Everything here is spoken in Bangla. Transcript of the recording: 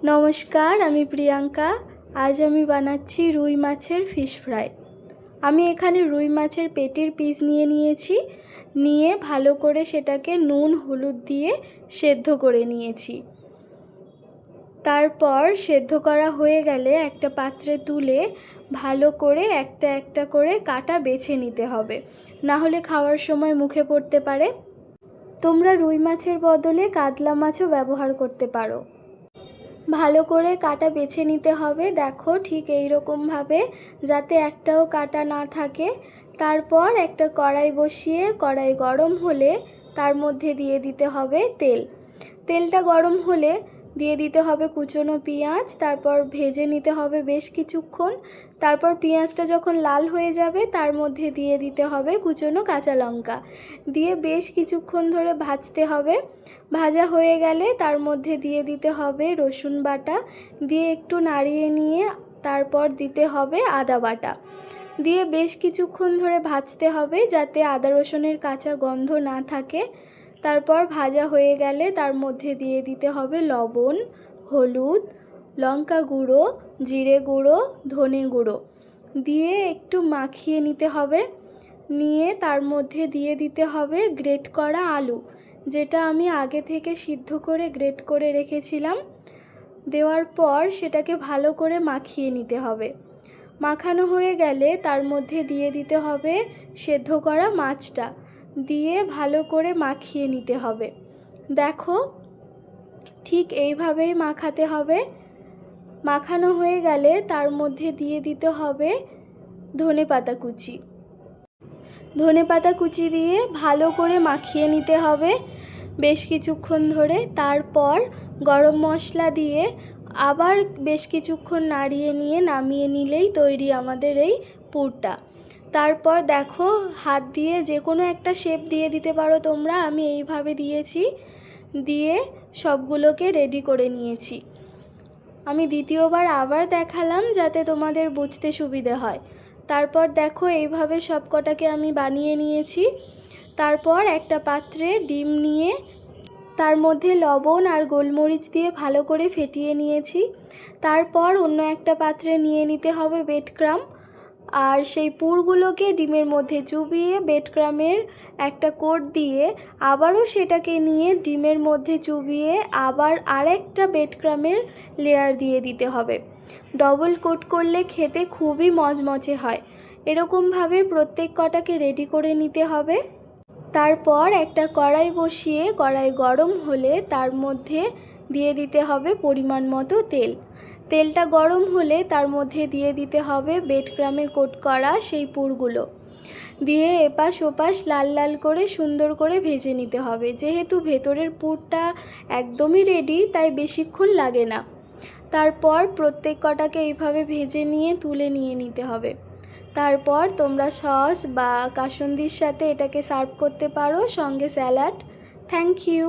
নমস্কার, আমি প্রিয়াঙ্কা। আজ আমি বানাচ্ছি রুই মাছের ফিশ ফ্রাই। আমি এখানে রুই মাছের পেটির পিস নিয়েছি। নিয়ে ভালো করে সেটাকে নুন হলুদ দিয়ে সেদ্ধ করে নিয়েছি। তারপর সেদ্ধ করা হয়ে গেলে একটা পাত্রে তুলে ভালো করে একটা একটা করে কাঁটা বেছে নিতে হবে, না হলে খাওয়ার সময় মুখে পড়তে পারে। তোমরা রুই মাছের বদলে কাতলা মাছও ব্যবহার করতে পারো। ভালো করে কাঁটা বেছে নিতে হবে, দেখো ঠিক এই রকমভাবে, যাতে একটাও কাঁটা না থাকে। তারপর একটা কড়াই বসিয়ে কড়াই গরম হলে তার মধ্যে দিয়ে দিতে হবে তেল। তেলটা গরম হলে দিয়ে দিতে হবে কুচনো পেঁয়াজ, তারপর ভেজে নিতে হবে বেশ কিছুক্ষণ। তারপর পেঁয়াজটা যখন লাল হয়ে যাবে তার মধ্যে দিয়ে দিতে হবে কুচনো কাঁচা লঙ্কা, দিয়ে বেশ কিছুক্ষণ ধরে ভাজতে হবে। ভাজা হয়ে গেলে তার মধ্যে দিয়ে দিতে হবে রসুন বাটা, দিয়ে একটু নাড়িয়ে নিয়ে তারপর দিতে হবে আদা বাটা, দিয়ে বেশ কিছুক্ষণ ধরে ভাজতে হবে যাতে আদা রসুনের কাঁচা গন্ধ না থাকে। তারপর ভাজা হয়ে গেলে তার মধ্যে দিয়ে দিতে হবে লবণ, হলুদ, লঙ্কা গুঁড়ো, জিরে গুঁড়ো, ধনে গুঁড়ো, দিয়ে একটু মাখিয়ে নিতে হবে। নিয়ে তার মধ্যে দিয়ে দিতে হবে গ্রেট করা আলু, যেটা আমি আগে থেকে সিদ্ধ করে গ্রেট করে রেখেছিলাম। দেওয়ার পর সেটাকে ভালো করে মাখিয়ে নিতে হবে। মাখানো হয়ে গেলে তার মধ্যে দিয়ে দিতে হবে সেদ্ধ করা মাছটা, দিয়ে ভালো করে মাখিয়ে নিতে হবে। দেখো ঠিক এইভাবেই মাখাতে হবে। মাখানো হয়ে গেলে তার মধ্যে দিয়ে দিতে হবে ধনেপাতা কুচি। ধনেপাতা কুচি দিয়ে ভালো করে মাখিয়ে নিতে হবে বেশ কিছুক্ষণ ধরে। তারপর গরম মশলা দিয়ে আবার বেশ কিছুক্ষণ নাড়িয়ে নিয়ে নামিয়ে নিলেই তৈরি আমাদের এই পুরটা। তারপর দেখো হাত দিয়ে যে কোনো একটা শেপ দিয়ে দিতে পারো তোমরা, আমি এইভাবে দিয়েছি, দিয়ে সবগুলোকে রেডি করে নিয়েছি। আমি দ্বিতীয়বার আবার দেখালাম যাতে তোমাদের বুঝতে সুবিধে হয়। তারপর দেখো এইভাবে সব কটাকে আমি বানিয়ে নিয়েছি। তারপর একটা পাত্রে ডিম নিয়ে তার মধ্যে লবণ আর গোলমরিচ দিয়ে ভালো করে ফেটিয়ে নিয়েছি। তারপর অন্য একটা পাত্রে নিয়ে নিতে হবে বেডক্রাম, আর সেই পুরগুলোকে ডিমের মধ্যে চুবিয়ে বেডক্রামের একটা কোট দিয়ে আবারও সেটাকে নিয়ে ডিমের মধ্যে চুবিয়ে আবার আরেকটা বেডক্রামের লেয়ার দিয়ে দিতে হবে। ডবল কোট করলে খেতে খুবই মচমচে হয়। এরকমভাবে প্রত্যেক কটাকে রেডি করে নিতে হবে। তারপর একটা কড়াই বসিয়ে কড়াই গরম হলে তার মধ্যে দিয়ে দিতে হবে পরিমাণ মতো তেল। তেলটা গরম হলে তার মধ্যে দিয়ে দিতে হবে বেডক্রামে কোট করা সেই পুরগুলো, দিয়ে এপাশ ওপাশ লাল লাল করে সুন্দর করে ভেজে নিতে হবে। যেহেতু ভেতরের পুরটা একদমই রেডি তাই বেশিক্ষণ লাগে না। তারপর প্রত্যেক কটাকে এইভাবে ভেজে নিয়ে তুলে নিতে হবে। তারপর তোমরা সস বা কাসুন্দির সাথে এটাকে সার্ভ করতে পারো, সঙ্গে স্যালাড। Thank you.